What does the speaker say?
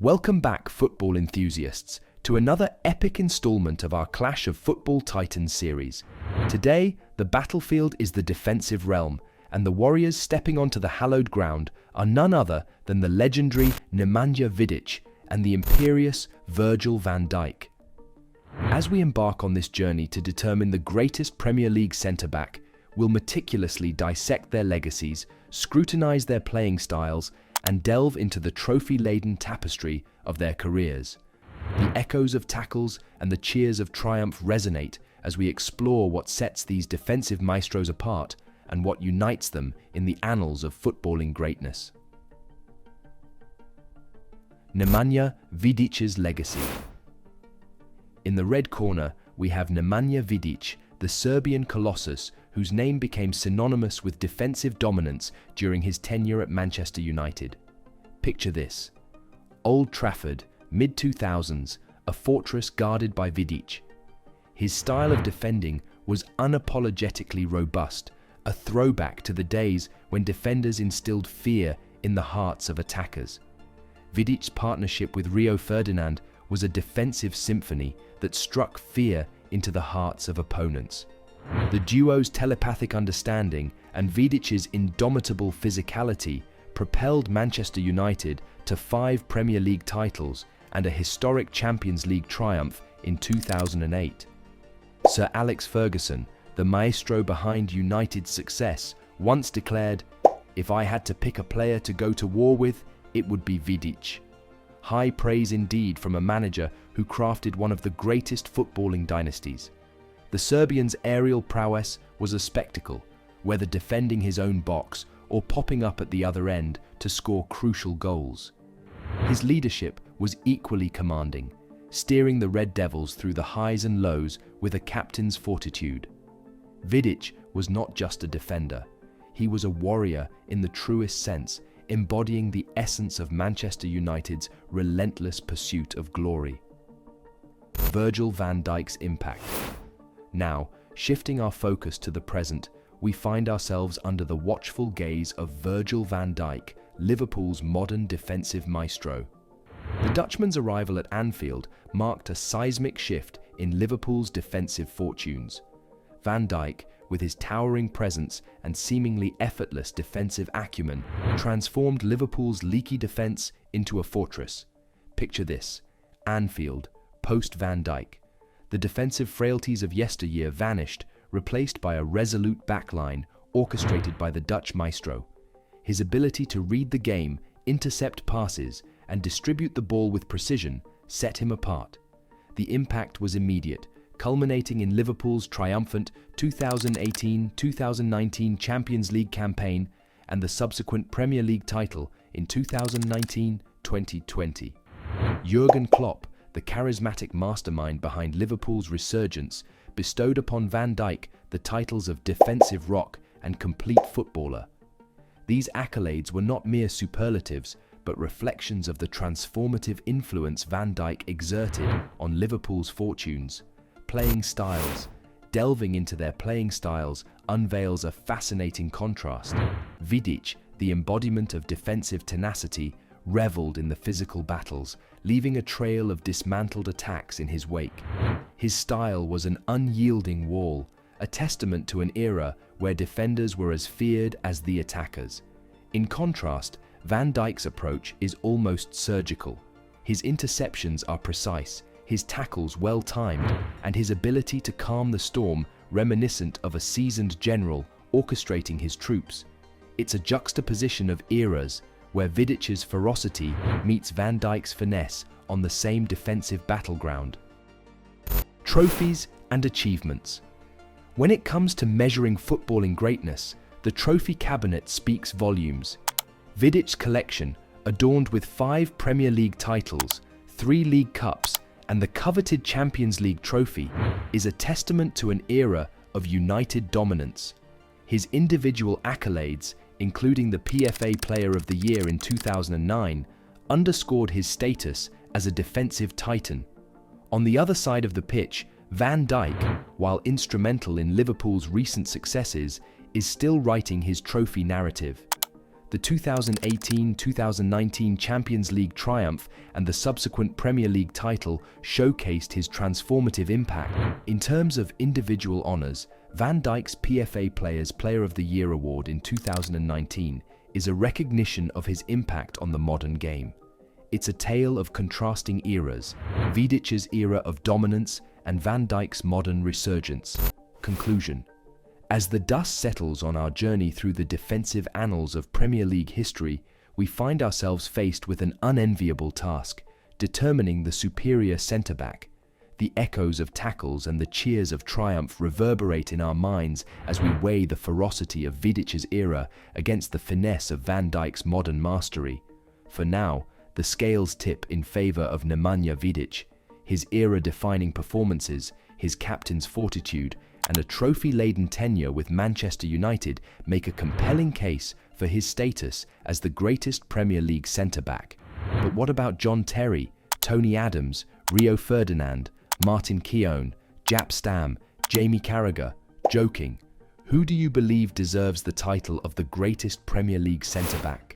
Welcome back, football enthusiasts, to another epic installment of our Clash of Football Titans series. Today, the battlefield is the defensive realm, and the warriors stepping onto the hallowed ground are none other than the legendary Nemanja Vidic and the imperious Virgil van Dijk. As we embark on this journey to determine the greatest Premier League centre-back, we'll meticulously dissect their legacies, scrutinise their playing styles, and delve into the trophy-laden tapestry of their careers. The echoes of tackles and the cheers of triumph resonate as we explore what sets these defensive maestros apart and what unites them in the annals of footballing greatness. Nemanja Vidic's legacy. In the red corner, we have Nemanja Vidic, the Serbian Colossus, whose name became synonymous with defensive dominance during his tenure at Manchester United. Picture this: Old Trafford, mid-2000s, a fortress guarded by Vidic. His style of defending was unapologetically robust, a throwback to the days when defenders instilled fear in the hearts of attackers. Vidic's partnership with Rio Ferdinand was a defensive symphony that struck fear into the hearts of opponents. The duo's telepathic understanding and Vidic's indomitable physicality propelled Manchester United to 5 Premier League titles and a historic Champions League triumph in 2008. Sir Alex Ferguson, the maestro behind United's success, once declared, "If I had to pick a player to go to war with, it would be Vidic." High praise indeed from a manager who crafted one of the greatest footballing dynasties. The Serbian's aerial prowess was a spectacle, whether defending his own box or popping up at the other end to score crucial goals. His leadership was equally commanding, steering the Red Devils through the highs and lows with a captain's fortitude. Vidic was not just a defender, he was a warrior in the truest sense, embodying the essence of Manchester United's relentless pursuit of glory. Virgil van Dijk's impact. Now, shifting our focus to the present, we find ourselves under the watchful gaze of Virgil van Dijk, Liverpool's modern defensive maestro. The Dutchman's arrival at Anfield marked a seismic shift in Liverpool's defensive fortunes. Van Dijk, with his towering presence and seemingly effortless defensive acumen, transformed Liverpool's leaky defence into a fortress. Picture this: Anfield, post-Van Dijk. The defensive frailties of yesteryear vanished, replaced by a resolute backline orchestrated by the Dutch maestro. His ability to read the game, intercept passes, and distribute the ball with precision set him apart. The impact was immediate, culminating in Liverpool's triumphant 2018-2019 Champions League campaign and the subsequent Premier League title in 2019-2020. Jurgen Klopp, the charismatic mastermind behind Liverpool's resurgence, bestowed upon Van Dijk the titles of defensive rock and complete footballer. These accolades were not mere superlatives, but reflections of the transformative influence Van Dijk exerted on Liverpool's fortunes. Playing styles. Delving into their playing styles unveils a fascinating contrast. Vidic, the embodiment of defensive tenacity, reveled in the physical battles, leaving a trail of dismantled attacks in his wake. His style was an unyielding wall, a testament to an era where defenders were as feared as the attackers. In contrast, Van Dijk's approach is almost surgical. His interceptions are precise, his tackles well-timed, and his ability to calm the storm reminiscent of a seasoned general orchestrating his troops. It's a juxtaposition of eras, where Vidic's ferocity meets Van Dijk's finesse on the same defensive battleground. Trophies and achievements. When it comes to measuring footballing greatness, the trophy cabinet speaks volumes. Vidic's collection, adorned with 5 Premier League titles, 3 League Cups, and the coveted Champions League trophy, is a testament to an era of United dominance. His individual accolades, including the PFA Player of the Year in 2009, underscored his status as a defensive titan. On the other side of the pitch, Van Dijk, while instrumental in Liverpool's recent successes, is still writing his trophy narrative. The 2018-2019 Champions League triumph and the subsequent Premier League title showcased his transformative impact. In terms of individual honours, Van Dijk's PFA Players Player of the Year award in 2019 is a recognition of his impact on the modern game. It's a tale of contrasting eras, Vidic's era of dominance and Van Dijk's modern resurgence. Conclusion. As the dust settles on our journey through the defensive annals of Premier League history, we find ourselves faced with an unenviable task, determining the superior centre-back. The echoes of tackles and the cheers of triumph reverberate in our minds as we weigh the ferocity of Vidic's era against the finesse of Van Dijk's modern mastery. For now, the scales tip in favour of Nemanja Vidic. His era-defining performances, his captain's fortitude, and a trophy-laden tenure with Manchester United make a compelling case for his status as the greatest Premier League centre-back. But what about John Terry, Tony Adams, Rio Ferdinand, Martin Keown, Jaap Stam, Jamie Carragher? Joking. Who do you believe deserves the title of the greatest Premier League centre-back?